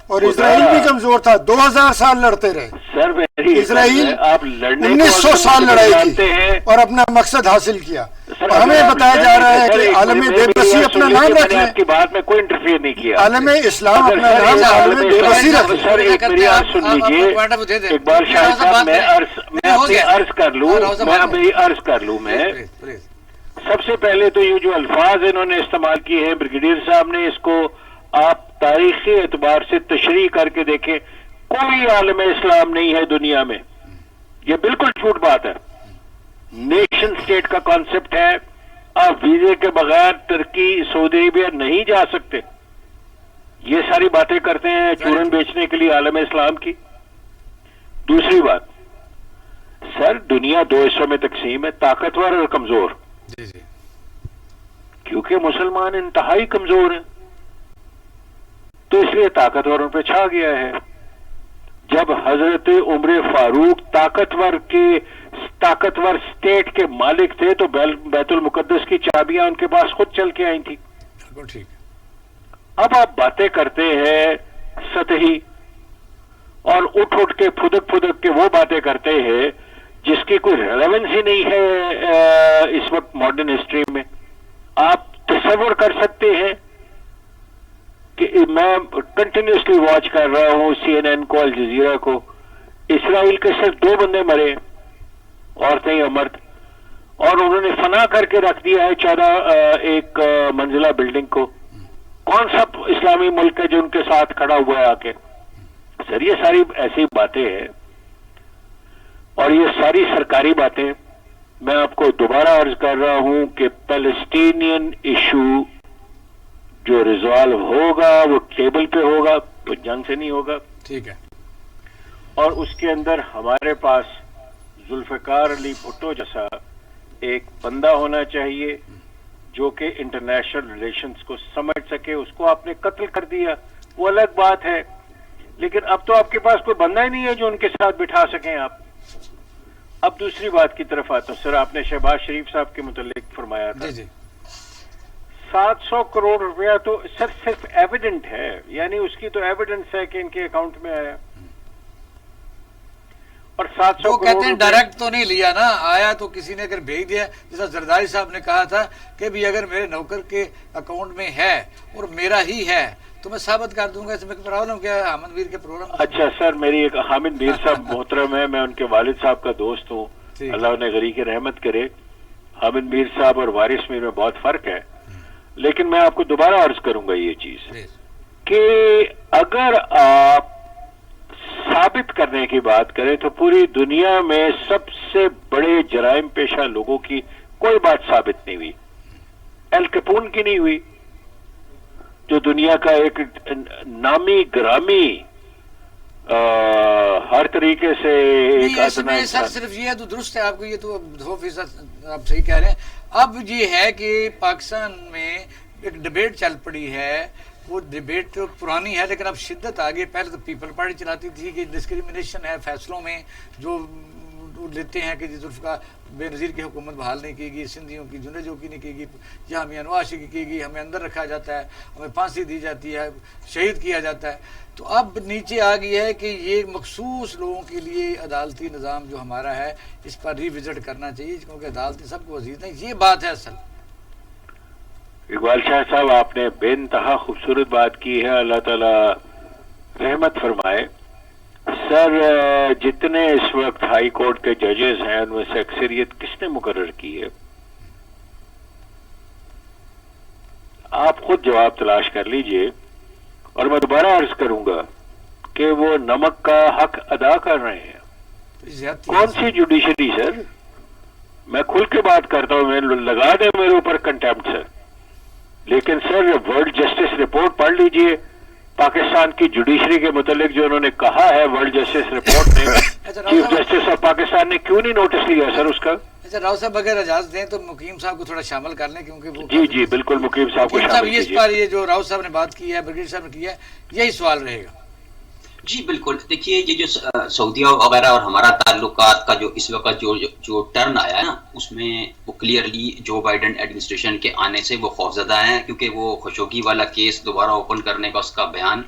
اور اسرائیل بھی کمزور تھا، 2000 سال لڑتے رہے سر میری اسرائیل، آپ لڑنے 1900 سال لڑائی کی جانتے ہیں اور اپنا مقصد حاصل کیا۔ ہمیں بتایا جا رہا ہے کہ عالم بے بسی اپنا نام رکھ لیں. آپ کی بات میں کوئی انٹرفیئر نہیں کیا. عالم اسلام اپنا نام عالم بے بسی رکھ لیں. سر ایک میری عرض سن لیجیے اقبال شاہد صاحب, میں اپنی عرض کر لوں. میں سب سے پہلے تو یہ جو الفاظ انہوں نے استعمال کیے ہیں بریگیڈیئر صاحب نے, اس کو آپ تاریخی اعتبار سے تشریح کر کے دیکھیں. کوئی عالم اسلام نہیں ہے دنیا میں, یہ بالکل جھوٹ بات ہے. نیشن سٹیٹ کا کانسیپٹ ہے. آپ ویزے کے بغیر ترکی سعودی عربیہ نہیں جا سکتے. یہ ساری باتیں کرتے ہیں چورن بیچنے کے لیے عالم اسلام کی. دوسری بات, سر دنیا دو حصوں میں تقسیم ہے, طاقتور اور کمزور. کیونکہ مسلمان انتہائی کمزور ہیں تو اس لیے طاقتور ان پہ چھا گیا ہے. جب حضرت عمر فاروق طاقتور سٹیٹ کے مالک تھے تو بیت المقدس کی چابیاں ان کے پاس خود چل کے آئی تھی. اب آپ باتیں کرتے ہیں سطحی اور اٹھ کے پھدک کے وہ باتیں کرتے ہیں جس کی کوئی ریلیونس ہی نہیں ہے اس وقت ماڈرن ہسٹری میں. آپ تصور کر سکتے ہیں کہ میں کنٹینیوسلی واچ کر رہا ہوں CNN کو, الجزیرہ کو. اسرائیل کے صرف 2 بندے مرے, عورتیں یا مرد, اور انہوں نے فنا کر کے رکھ دیا ہے 14 منزلہ بلڈنگ کو. کون سا اسلامی ملک ہے جو ان کے ساتھ کھڑا ہوا ہے آ کے؟ سر یہ ساری ایسی باتیں ہیں اور یہ ساری سرکاری باتیں. میں آپ کو دوبارہ عرض کر رہا ہوں کہ پیلسٹینین ایشو جو ریزالو ہوگا وہ ٹیبل پہ ہوگا, وہ جنگ سے نہیں ہوگا. ٹھیک ہے. اور اس کے اندر ہمارے پاس ذوالفقار علی بھٹو جیسا ایک بندہ ہونا چاہیے جو کہ انٹرنیشنل ریلیشنز کو سمجھ سکے. اس کو آپ نے قتل کر دیا وہ الگ بات ہے, لیکن اب تو آپ کے پاس کوئی بندہ ہی نہیں ہے جو ان کے ساتھ بٹھا سکیں آپ. اب دوسری بات کی طرف آتا ہوں. سر آپ نے شہباز شریف صاحب کے متعلق فرمایا تھا 700 کروڑ روپیہ تو سر صرف ایویڈنٹ ہے, یعنی اس کی تو ایویڈنس ہے کہ ان کے اکاؤنٹ میں آیا. اور 700 کروڑ کہتے ہیں ڈائریکٹ تو نہیں لیا نا, آیا تو کسی نے اگر بھیج دیا, جیسا زرداری صاحب نے کہا تھا کہ بھی اگر میرے نوکر کے اکاؤنٹ میں ہے اور میرا ہی ہے تو میں ثابت کر دوں گا. اس میں پرابلم کیا ہے؟ حامد میر کے پروگرام. اچھا سر, میری ایک حامد میر صاحب محترم ہے, میں ان کے والد صاحب کا دوست ہوں, اللہ انہیں غریق رحمت کرے. حامد میر صاحب اور وارث میر میں بہت فرق ہے, لیکن میں آپ کو دوبارہ عرض کروں گا یہ چیز کہ اگر آپ ثابت کرنے کی بات کریں تو پوری دنیا میں سب سے بڑے جرائم پیشہ لوگوں کی کوئی بات ثابت نہیں ہوئی. ایل کیپون کی نہیں ہوئی, جو دنیا کا ایک نامی گرامی ہر طریقے سے سر صرف یہ تو درست ہے آپ کو, یہ تو 2% آپ صحیح کہہ رہے ہیں. اب یہ ہے کہ پاکستان میں ایک ڈبیٹ چل پڑی ہے, وہ ڈبیٹ تو پرانی ہے لیکن اب شدت آگے. پہلے تو پیپل پارٹی چلاتی تھی کہ ڈسکریمنیشن ہے فیصلوں میں جو لیتے ہیں کہ ذوالفقار بے نظیر کی حکومت بحال نہیں کی گی, سندھیوں کی جنیجوں کی نہیں کی گی, یا ہمیں انواش کی گئی, ہمیں اندر رکھا جاتا ہے, ہمیں پھانسی دی جاتی ہے, شہید کیا جاتا ہے. تو اب نیچے آ گئی ہے کہ یہ مخصوص لوگوں کے لیے عدالتی نظام جو ہمارا ہے اس پر ری وزٹ کرنا چاہیے کیونکہ عدالتیں سب کو عزیز ہیں. یہ بات ہے اصل. اقبال شاہ صاحب آپ نے بے انتہا خوبصورت بات کی ہے, اللہ تعالی رحمت فرمائے. سر جتنے اس وقت ہائی کورٹ کے ججز ہیں ان میں سے اکثریت کس نے مقرر کی ہے؟ آپ خود جواب تلاش کر لیجئے. اور میں دوبارہ عرض کروں گا کہ وہ نمک کا حق ادا کر رہے ہیں. کون سی جوڈیشری سر؟ میں کھل کے بات کرتا ہوں, میں لگا دیں میرے اوپر کنٹیمپٹ سر, لیکن سر ورلڈ جسٹس رپورٹ پڑھ لیجئے پاکستان کی جوڈیشری کے متعلق جو انہوں نے کہا ہے ورلڈ جسٹس رپورٹ میں. چیف جسٹس آف پاکستان نے کیوں نہیں نوٹس لیا سر اس کا؟ اچھا راؤ صاحب اگر اجازت دیں تو مقیم صاحب کو تھوڑا شامل کر لیں کیونکہ وہ جی بالکل مقیم صاحب کو شامل کیجیے. اس پر یہ جو راؤ صاحب نے بات کی ہے, برگیڈ صاحب نے کی ہے, یہی سوال رہے گا. جی بالکل. دیکھیے یہ جو سعودیہ وغیرہ اور ہمارا تعلقات کا جو اس وقت جو ٹرن آیا ہے نا, اس میں وہ کلیئرلی جو بائیڈن ایڈمنسٹریشن کے آنے سے وہ خوفزدہ ہیں, کیونکہ وہ خشوگی والا کیس دوبارہ اوپن کرنے کا اس کا بیان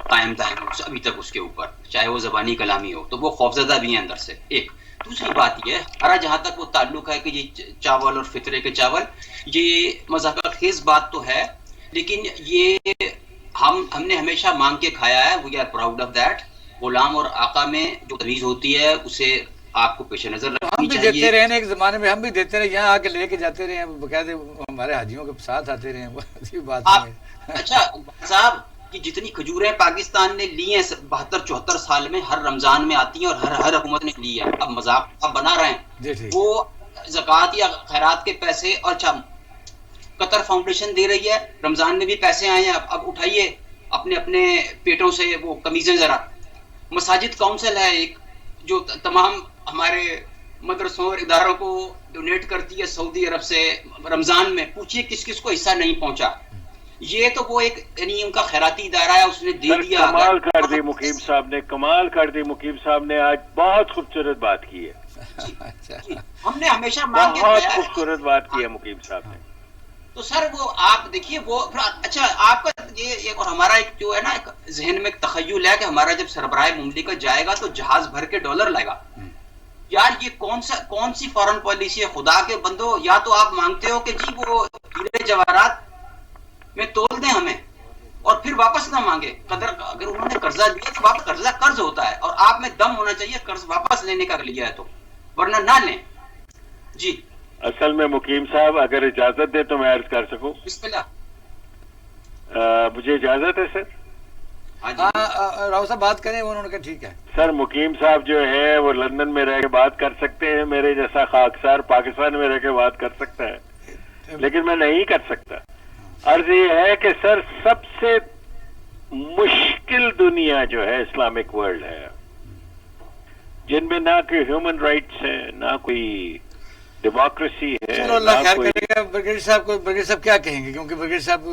قائم ابھی تک اس کے اوپر, چاہے وہ زبانی کلامی ہو, تو وہ خوفزدہ بھی ہیں اندر سے. ایک دوسری بات یہ ہے ہمارا جہاں تک وہ تعلق ہے کہ یہ چاول اور فطرے کے چاول، یہ مذاکرہ خیز بات تو ہے، لیکن یہ ہم نے ہمیشہ مانگ کے کھایا ہے. We are proud of that. غلام اور آقا میں جو تمیز ہوتی ہے اسے آپ کو پیش نظر ہم رکھنی بھی چاہیے. دیتے رہے نا ایک زمانے میں، ہم بھی دیتے رہے، یہاں آ کے لے کے جاتے رہے ہیں، باقاعدہ ہمارے حاجیوں کے ساتھ آتے رہے ہیں، ایسی بات آپ نہیں ہے. اچھا صاحب کہ جتنی کھجوریں پاکستان نے لی ہیں 72-74 سال میں، ہر رمضان میں آتی ہیں اور ہر حکومت نے لی ہے. اب مذاق آپ بنا رہے جی ہیں، ٹھیک. وہ زکوٰۃ یا خیرات کے پیسے، اور اچھا قطر فاؤنڈیشن دے رہی ہے، رمضان میں بھی پیسے آئے ہیں، اب اٹھائیے اپنے اپنے پیٹوں سے وہ قمیضیں ذرا. مساجد کونسل ہے ایک جو تمام ہمارے مدرسوں اور اداروں کو ڈونیٹ کرتی ہے سعودی عرب سے رمضان میں، پوچھئے کس کس کو حصہ نہیں پہنچا. یہ تو وہ ایک یعنی ان کا خیراتی ادارہ ہے، اس نے دے دیا. کمال کر دی مقیم صاحب نے، کمال کر دی مقیم صاحب نے، آج بہت خوبصورت بات کی ہے. ہم نے ہمیشہ مانگ کے بہت کھایا ہے. خوبصورت بات کی ہے مقیم صاحب نے. تو سر وہ آپ دیکھیے وہ اچھا آپ کا یہ ایک اور ہمارا ایک جو ہے نا ایک ذہن میں ایک تخیل ہے کہ ہمارا جب سربراہ مملکت جائے گا تو جہاز بھر کے ڈالر لائے گا. یار یہ کون سی فارن پالیسی ہے خدا کے بندو؟ یا تو آپ مانگتے ہو کہ جی وہ ہیرے جواہرات میں تول دیں ہمیں اور پھر واپس نہ مانگے. قدر اگر انہوں نے قرضہ دیا تو واپس قرضہ قرض ہوتا ہے اور آپ میں دم ہونا چاہیے قرض واپس لینے کا لیا ہے تو، ورنہ نہ لیں. جی اصل میں مقیم صاحب اگر اجازت دے تو میں عرض کر سکوں. بسم اللہ. مجھے اجازت ہے سر؟ ہاں جی. ہاں راؤ صاحب بات کریں، انہوں نے کہا ٹھیک ہے. سر مقیم صاحب جو ہے وہ لندن میں رہ کے بات کر سکتے ہیں، میرے جیسا خاکسار پاکستان میں رہ کے بات کر سکتا ہے، لیکن میں نہیں کر سکتا. عرض یہ ہے کہ سر سب سے مشکل دنیا جو ہے اسلامک ورلڈ ہے، جن میں نہ کوئی ہیومن رائٹس ہے، نہ کوئی ڈیموکریسی ہے. چلو اللہ خیر کرے گا. برگیڈیئر صاحب کیا کہیں گے؟ کیونکہ برگیڈیئر صاحب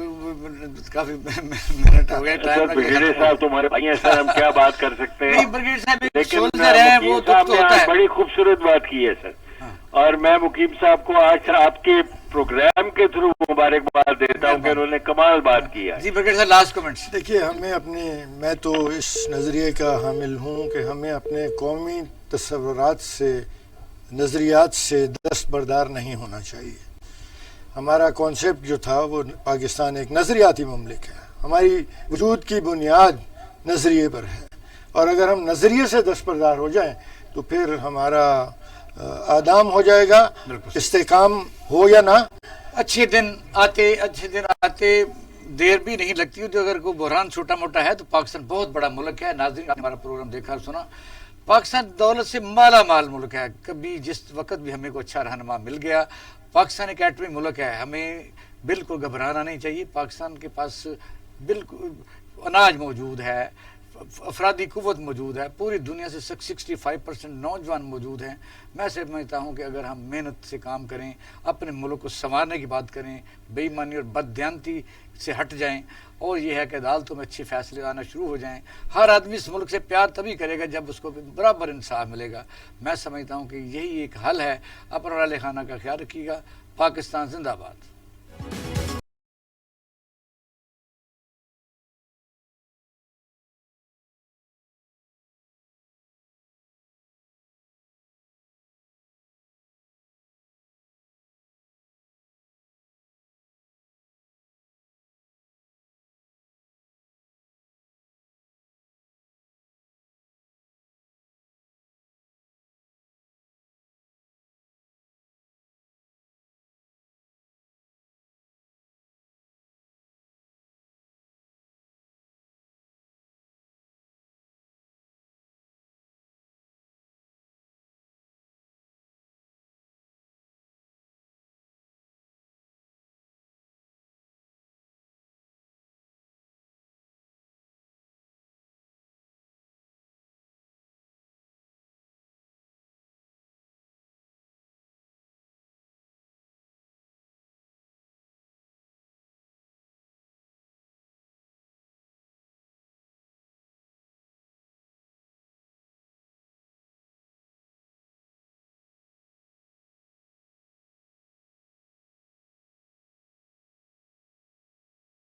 کافی منٹ ہو گئے ٹائم. برگیڈیئر صاحب تمہارے بھائی ہیں سر، ہم کیا بات کر سکتے ہیں؟ برگیڈیئر صاحب ایک لیکن سولجر ہیں، وہ مقیم صاحب دکھ تو نے ہوتا آج ہے. بڑی خوبصورت بات کی ہے سر، اور میں مقیم صاحب کو آج آپ کے پروگرام کے تھرو مبارکباد دیتا ہوں کہ انہوں نے کمال بات کی ہے. جی برگیڈیئر صاحب لاسٹ کمنٹس. دیکھیے میں تو اس نظریے کا حامل ہوں کہ ہمیں اپنے قومی تصورات سے، نظریات سے دستبردار نہیں ہونا چاہیے. ہمارا کانسیپٹ جو تھا وہ پاکستان ایک نظریاتی مملک ہے، ہماری وجود کی بنیاد نظریے پر ہے، اور اگر ہم نظریے سے دستبردار ہو جائیں تو پھر ہمارا آدام ہو جائے گا، استحکام ہو یا نہ. اچھے دن آتے دیر بھی نہیں لگتی. تو اگر کوئی بحران چھوٹا موٹا ہے تو پاکستان بہت بڑا ملک ہے. ناظرین آپ نے ہمارا پروگرام دیکھا اور سنا. پاکستان دولت سے مالا مال ملک ہے. کبھی جس وقت بھی ہمیں کو اچھا رہنما مل گیا. پاکستان ایک ایٹمی ملک ہے، ہمیں بالکل گھبرانا نہیں چاہیے. پاکستان کے پاس بالکل اناج موجود ہے، افرادی قوت موجود ہے، پوری دنیا سے 65% نوجوان موجود ہیں. میں سمجھتا ہوں کہ اگر ہم محنت سے کام کریں، اپنے ملک کو سنوارنے کی بات کریں، بے ایمانی اور بددیانتی سے ہٹ جائیں، اور یہ ہے کہ عدالتوں میں اچھے فیصلے آنا شروع ہو جائیں. ہر آدمی اس ملک سے پیار تبھی کرے گا جب اس کو برابر انصاف ملے گا. میں سمجھتا ہوں کہ یہی ایک حل ہے. اپنا خانہ کا خیال رکھیے گا. پاکستان زندہ باد.